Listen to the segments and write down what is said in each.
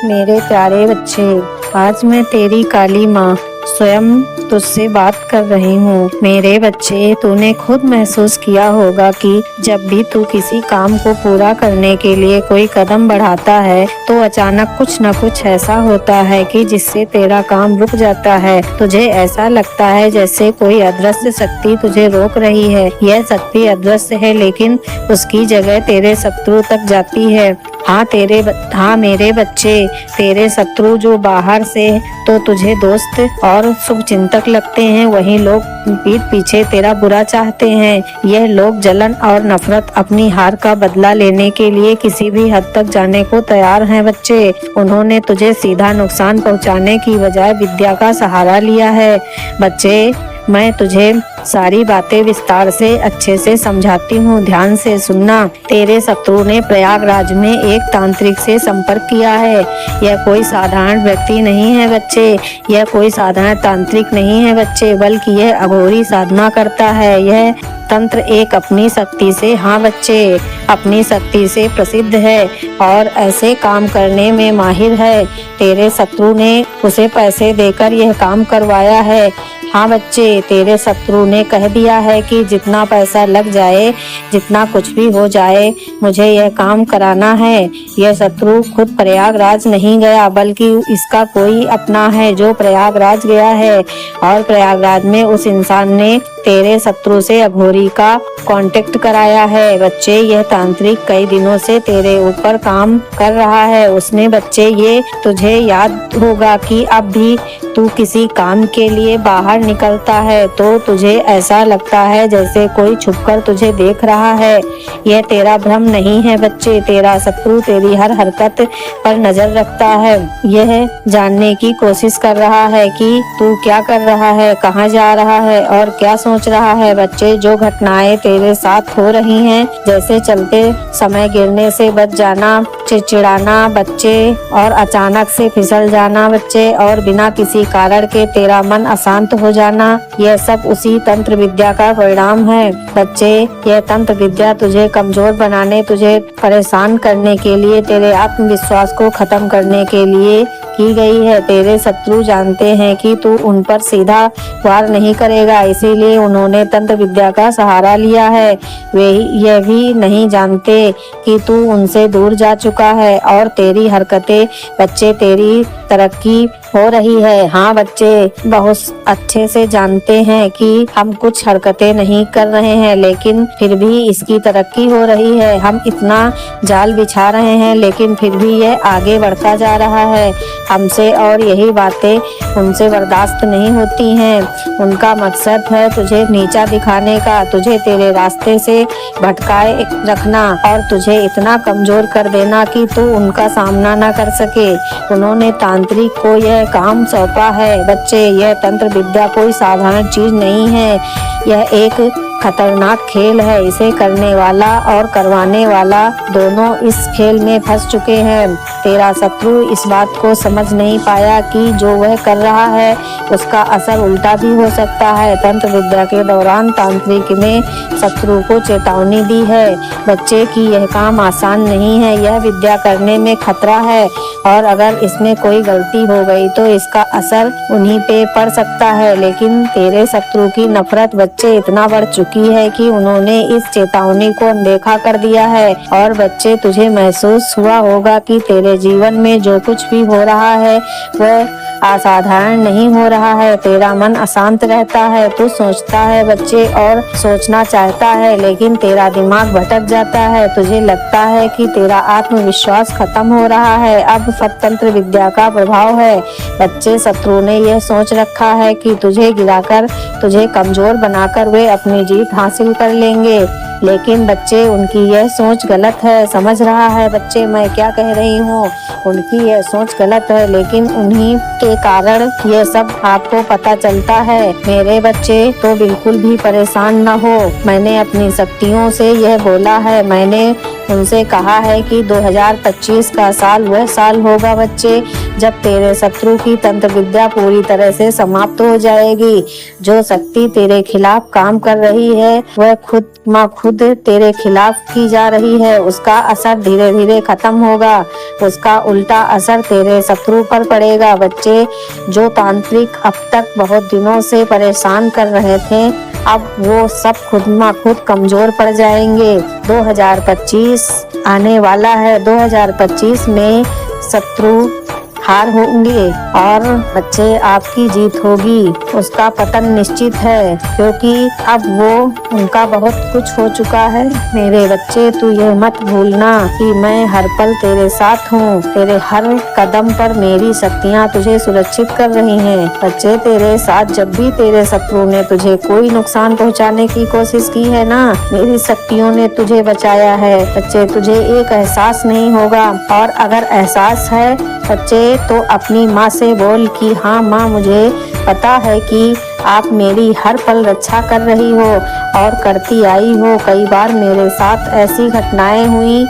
मेरे प्यारे बच्चे, आज मैं तेरी काली माँ स्वयं तुझसे बात कर रही हूँ। मेरे बच्चे, तूने खुद महसूस किया होगा कि जब भी तू किसी काम को पूरा करने के लिए कोई कदम बढ़ाता है तो अचानक कुछ न कुछ ऐसा होता है कि जिससे तेरा काम रुक जाता है। तुझे ऐसा लगता है जैसे कोई अदृश्य शक्ति तुझे रोक रही है। यह शक्ति अदृश्य है, लेकिन उसकी जगह तेरे शत्रु तक जाती है। हाँ मेरे बच्चे, तेरे शत्रु जो बाहर से तो तुझे दोस्त और शुभचिंतक लगते हैं, वही लोग पीठ पीछे तेरा बुरा चाहते हैं। यह लोग जलन और नफरत अपनी हार का बदला लेने के लिए किसी भी हद तक जाने को तैयार हैं बच्चे। उन्होंने तुझे सीधा नुकसान पहुंचाने की बजाय विद्या का सहारा लिया है। बच्चे, मैं तुझे सारी बातें विस्तार से अच्छे से समझाती हूँ, ध्यान से सुनना। तेरे शत्रु ने प्रयागराज में एक तांत्रिक से संपर्क किया है। यह कोई साधारण व्यक्ति नहीं है बच्चे, यह कोई साधारण तांत्रिक नहीं है बच्चे, बल्कि यह अघोरी साधना करता है। यह तंत्र एक अपनी शक्ति से, हाँ बच्चे, अपनी शक्ति से प्रसिद्ध है और ऐसे काम करने में माहिर है। तेरे शत्रु ने उसे पैसे देकर यह काम करवाया है। हाँ बच्चे, तेरे शत्रु ने कह दिया है कि जितना पैसा लग जाए, जितना कुछ भी हो जाए, मुझे यह काम कराना है। यह शत्रु खुद प्रयागराज नहीं गया, बल्कि इसका कोई अपना है जो प्रयागराज गया है, और प्रयागराज में उस इंसान ने तेरे शत्रु से अघोरी का कांटेक्ट कराया है। बच्चे, यह तांत्रिक कई दिनों से तेरे ऊपर काम कर रहा है। उसने बच्चे, ये तुझे याद होगा कि अब भी तू किसी काम के लिए बाहर निकलता है तो तुझे ऐसा लगता है जैसे कोई छुपकर तुझे देख रहा है। यह तेरा भ्रम नहीं है बच्चे, तेरा शत्रु तेरी हर हरकत पर नजर रखता है। यह जानने की कोशिश कर रहा है कि तू क्या कर रहा है, कहाँ जा रहा है और क्या सोच रहा है। बच्चे, जो घटनाएं तेरे साथ हो रही हैं, जैसे चलते समय गिरने से बच जाना, चिड़चिड़ाना बच्चे, और अचानक से फिसल जाना बच्चे, और बिना किसी कारण के तेरा मन अशांत हो जाना, यह सब उसी तंत्र विद्या का परिणाम है। बच्चे, यह तंत्र विद्या तुझे कमजोर बनाने, तुझे परेशान करने के लिए, तेरे आत्मविश्वास को खत्म करने के लिए की गई है। तेरे शत्रु जानते हैं कि तू उन पर सीधा वार नहीं करेगा, इसीलिए उन्होंने तंत्र विद्या का सहारा लिया है। वे यह भी नहीं जानते कि तू उनसे दूर जा चुका है और तेरी हरकतें बच्चे तेरी तरक्की हो रही है। हाँ बच्चे, बहुत अच्छे से जानते हैं कि हम कुछ हरकतें नहीं कर रहे हैं, लेकिन फिर भी इसकी तरक्की हो रही है। हम इतना जाल बिछा रहे हैं, लेकिन फिर भी यह आगे बढ़ता जा रहा है हमसे, और यही बातें उनसे बर्दाश्त नहीं होती हैं। उनका मकसद है तुझे नीचा दिखाने का, तुझे तेरे रास्ते से भटकाए रखना और तुझे इतना कमजोर कर देना कि तू उनका सामना न कर सके। उन्होंने तांत्रिक को यह काम सौंपा है। बच्चे, यह तंत्र विद्या कोई साधारण चीज नहीं है, यह एक खतरनाक खेल है। इसे करने वाला और करवाने वाला दोनों इस खेल में फंस चुके हैं। तेरा शत्रु इस बात को समझ नहीं पाया कि जो वह कर रहा है उसका असर उल्टा भी हो सकता है। तंत्र विद्या के दौरान तांत्रिक ने शत्रु को चेतावनी दी है बच्चे कि यह काम आसान नहीं है, यह विद्या करने में खतरा है, और अगर इसमें कोई गलती हो गई तो इसका असर उन्हीं पे पड़ सकता है। लेकिन तेरे शत्रु की नफरत बच्चे इतना बढ़ चुकी है कि उन्होंने इस चेतावनी को अनदेखा कर दिया है। और बच्चे, तुझे महसूस हुआ होगा कि तेरे जीवन में जो कुछ भी हो रहा है वह असाधारण नहीं हो रहा है। तेरा मन अशांत रहता है, तू सोचता है बच्चे और सोचना चाहता है, लेकिन तेरा दिमाग भटक जाता है। तुझे लगता है कि तेरा आत्मविश्वास खत्म हो रहा है। अब सब तंत्र विद्या का प्रभाव है बच्चे। शत्रु ने यह सोच रखा है कि तुझे गिराकर, तुझे कमजोर बनाकर वे अपनी जीत हासिल कर लेंगे, लेकिन बच्चे उनकी यह सोच गलत है। समझ रहा है बच्चे मैं क्या कह रही हूँ? उनकी यह सोच गलत है, लेकिन उन्हीं के कारण यह सब आपको पता चलता है। मेरे बच्चे, तो बिल्कुल भी परेशान न हो। मैंने अपनी शक्तियों से यह बोला है। मैंने उनसे कहा है कि 2025 का साल वह साल होगा बच्चे जब तेरे शत्रु की तंत्र विद्या पूरी तरह से समाप्त हो जाएगी। जो शक्ति तेरे खिलाफ काम कर रही है वह खुद खुद तेरे खिलाफ की जा रही है उसका असर धीरे धीरे खत्म होगा। उसका उल्टा असर तेरे शत्रु पर पड़ेगा। बच्चे, जो तांत्रिक अब तक बहुत दिनों से परेशान कर रहे थे, अब वो सब खुद म खुद कमजोर पड़ जाएंगे। 2025 आने वाला है। 2025 में शत्रु हार होंगे और बच्चे आपकी जीत होगी। उसका पतन निश्चित है, क्योंकि अब वो उनका बहुत कुछ हो चुका है। मेरे बच्चे, तू यह मत भूलना कि मैं हर पल तेरे साथ हूँ। तेरे हर कदम पर मेरी शक्तियाँ तुझे सुरक्षित कर रही हैं। बच्चे, तेरे साथ जब भी तेरे शत्रु ने तुझे कोई नुकसान पहुँचाने की कोशिश की है ना, मेरी शक्तियों ने तुझे बचाया है। बच्चे, तुझे एक एहसास नहीं होगा, और अगर एहसास है बच्चे, तो अपनी माँ से बोल कि हाँ माँ, मुझे पता है कि आप मेरी हर पल रक्षा कर रही हो और करती आई हो। कई बार मेरे साथ ऐसी घटनाएं हुई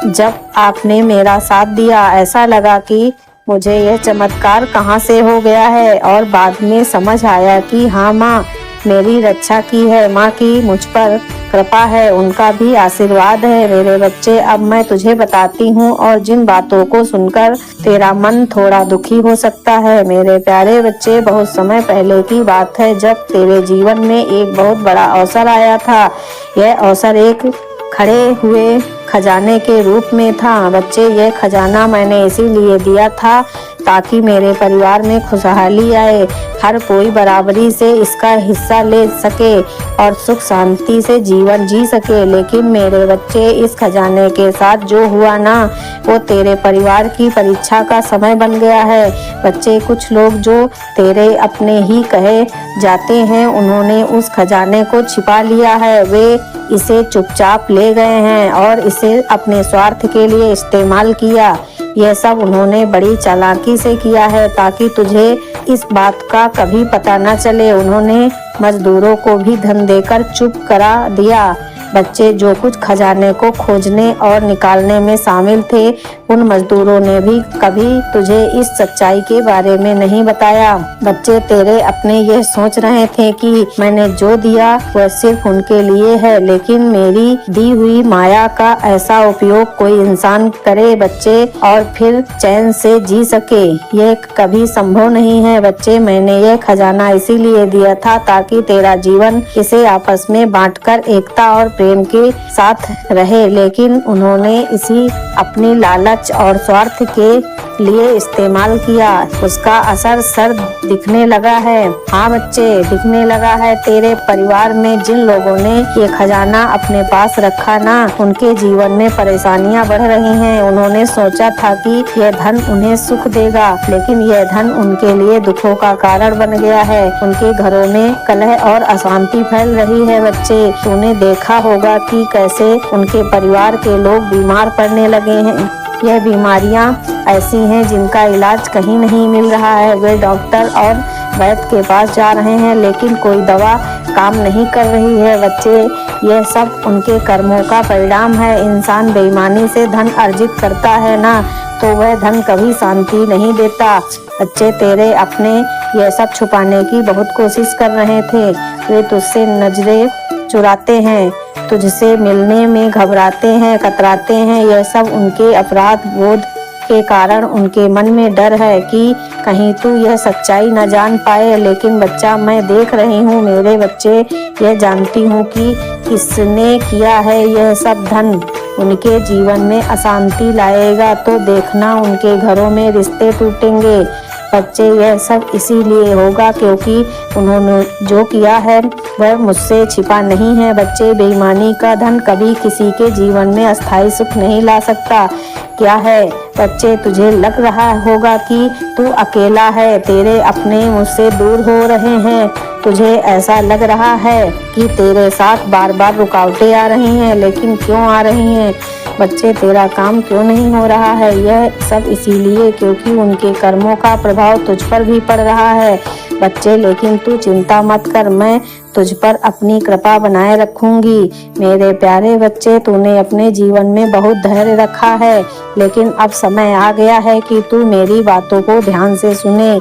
जब आपने मेरा साथ दिया, ऐसा लगा कि मुझे यह चमत्कार कहाँ से हो गया है, और बाद में समझ आया कि हाँ माँ, मेरी रक्षा की है। माँ की मुझ पर कृपा है, उनका भी आशीर्वाद है। मेरे बच्चे, अब मैं तुझे बताती हूँ, और जिन बातों को सुनकर तेरा मन थोड़ा दुखी हो सकता है। मेरे प्यारे बच्चे, बहुत समय पहले की बात है, जब तेरे जीवन में एक बहुत बड़ा अवसर आया था। यह अवसर एक खड़े हुए खजाने के रूप में था। बच्चे, यह खजाना मैंने इसीलिए दिया था ताकि मेरे परिवार में खुशहाली आए, हर कोई बराबरी से इसका हिस्सा ले सके और सुख शांति से जीवन जी सके। लेकिन मेरे बच्चे, इस खजाने के साथ जो हुआ ना, वो तेरे परिवार की परीक्षा का समय बन गया है। बच्चे, कुछ लोग जो तेरे अपने ही कहे जाते हैं, उन्होंने उस खजाने को छिपा लिया है। वे इसे चुपचाप ले गए हैं और इसे अपने स्वार्थ के लिए इस्तेमाल किया। यह सब उन्होंने बड़ी चालाकी से किया है ताकि तुझे इस बात का कभी पता न चले। उन्होंने मजदूरों को भी धन देकर चुप करा दिया। बच्चे, जो कुछ खजाने को खोजने और निकालने में शामिल थे, उन मजदूरों ने भी कभी तुझे इस सच्चाई के बारे में नहीं बताया। बच्चे, तेरे अपने ये सोच रहे थे कि मैंने जो दिया वह सिर्फ उनके लिए है, लेकिन मेरी दी हुई माया का ऐसा उपयोग कोई इंसान करे बच्चे, और फिर चैन से जी सके, यह कभी संभव नहीं है। बच्चे, मैंने यह खजाना इसीलिए दिया था ताकि तेरा जीवन इसे आपस में बांटकर एकता और प्रेम के साथ रहे, लेकिन उन्होंने इसी अपनी लालच और स्वार्थ के लिए इस्तेमाल किया। उसका असर सर दिखने लगा है। हाँ बच्चे, दिखने लगा है। तेरे परिवार में जिन लोगों ने ये खजाना अपने पास रखा ना, उनके जीवन में परेशानियां बढ़ रही हैं। उन्होंने सोचा था कि यह धन उन्हें सुख देगा, लेकिन यह धन उनके लिए दुखों का कारण बन गया है। उनके घरों में कलह और अशांति फैल रही है। बच्चे, तूने देखा होगा कि कैसे उनके परिवार के लोग बीमार पड़ने लगे हैं। यह बीमारियां ऐसी हैं जिनका इलाज कहीं नहीं मिल रहा है। वे डॉक्टर और वैद्य के पास जा रहे हैं, लेकिन कोई दवा काम नहीं कर रही है। बच्चे, यह सब उनके कर्मों का परिणाम है। इंसान बेईमानी से धन अर्जित करता है ना, तो वह धन कभी शांति नहीं देता। बच्चे, तेरे अपने यह सब छुपाने की बहुत कोशिश कर रहे थे। वे तुझसे नजरें चुराते हैं, तुझसे मिलने में घबराते हैं, कतराते हैं। यह सब उनके अपराध बोध के कारण उनके मन में डर है कि कहीं तू यह सच्चाई न जान पाए। लेकिन बच्चा, मैं देख रही हूँ मेरे बच्चे, यह जानती हूँ कि किसने किया है। यह सब धन उनके जीवन में अशांति लाएगा, तो देखना उनके घरों में रिश्ते टूटेंगे। बच्चे, यह सब इसीलिए होगा क्योंकि उन्होंने जो किया है वह मुझसे छिपा नहीं है। बच्चे, बेईमानी का धन कभी किसी के जीवन में अस्थायी सुख नहीं ला सकता। क्या है बच्चे, तुझे लग रहा होगा कि तू अकेला है, तेरे अपने मुझसे दूर हो रहे हैं। तुझे ऐसा लग रहा है कि तेरे साथ बार बार रुकावटें आ रही हैं, लेकिन क्यों आ रही हैं? बच्चे, तेरा काम क्यों नहीं हो रहा है? यह सब इसीलिए क्योंकि उनके कर्मों का प्रभाव तुझ पर भी पड़ रहा है। बच्चे, लेकिन तू चिंता मत कर, मैं तुझ पर अपनी कृपा बनाए रखूंगी। मेरे प्यारे बच्चे, तूने अपने जीवन में बहुत धैर्य रखा है, लेकिन अब समय आ गया है कि तू मेरी बातों को ध्यान से सुने।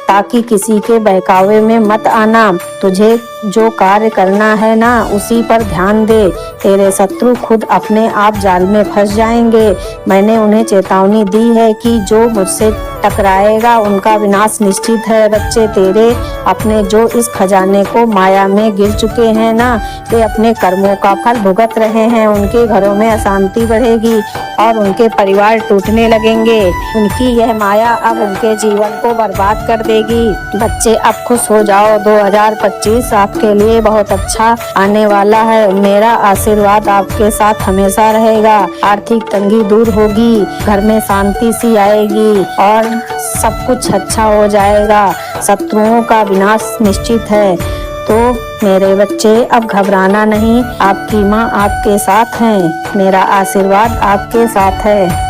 ताकि किसी के बहकावे में मत आना। तुझे जो कार्य करना है ना, उसी पर ध्यान दे। तेरे शत्रु खुद अपने आप जाल में फंस जाएंगे। मैंने उन्हें चेतावनी दी है कि जो मुझसे टकराएगा उनका विनाश निश्चित है। बच्चे तेरे अपने जो इस खजाने को माया में गिर चुके हैं ना, वे अपने कर्मों का फल भुगत रहे हैं। उनके घरों में अशांति बढ़ेगी और उनके परिवार टूटने लगेंगे। उनकी यह माया अब उनके जीवन को बर्बाद कर देगी। बच्चे अब खुश हो जाओ, 2025 आपके लिए बहुत अच्छा आने वाला है। मेरा आशीर्वाद आपके साथ हमेशा रहेगा। आर्थिक तंगी दूर होगी, घर में शांति सी आएगी और सब कुछ अच्छा हो जाएगा। शत्रुओं का विनाश निश्चित है। तो मेरे बच्चे अब घबराना नहीं, आपकी माँ आपके साथ है। मेरा आशीर्वाद आपके साथ है।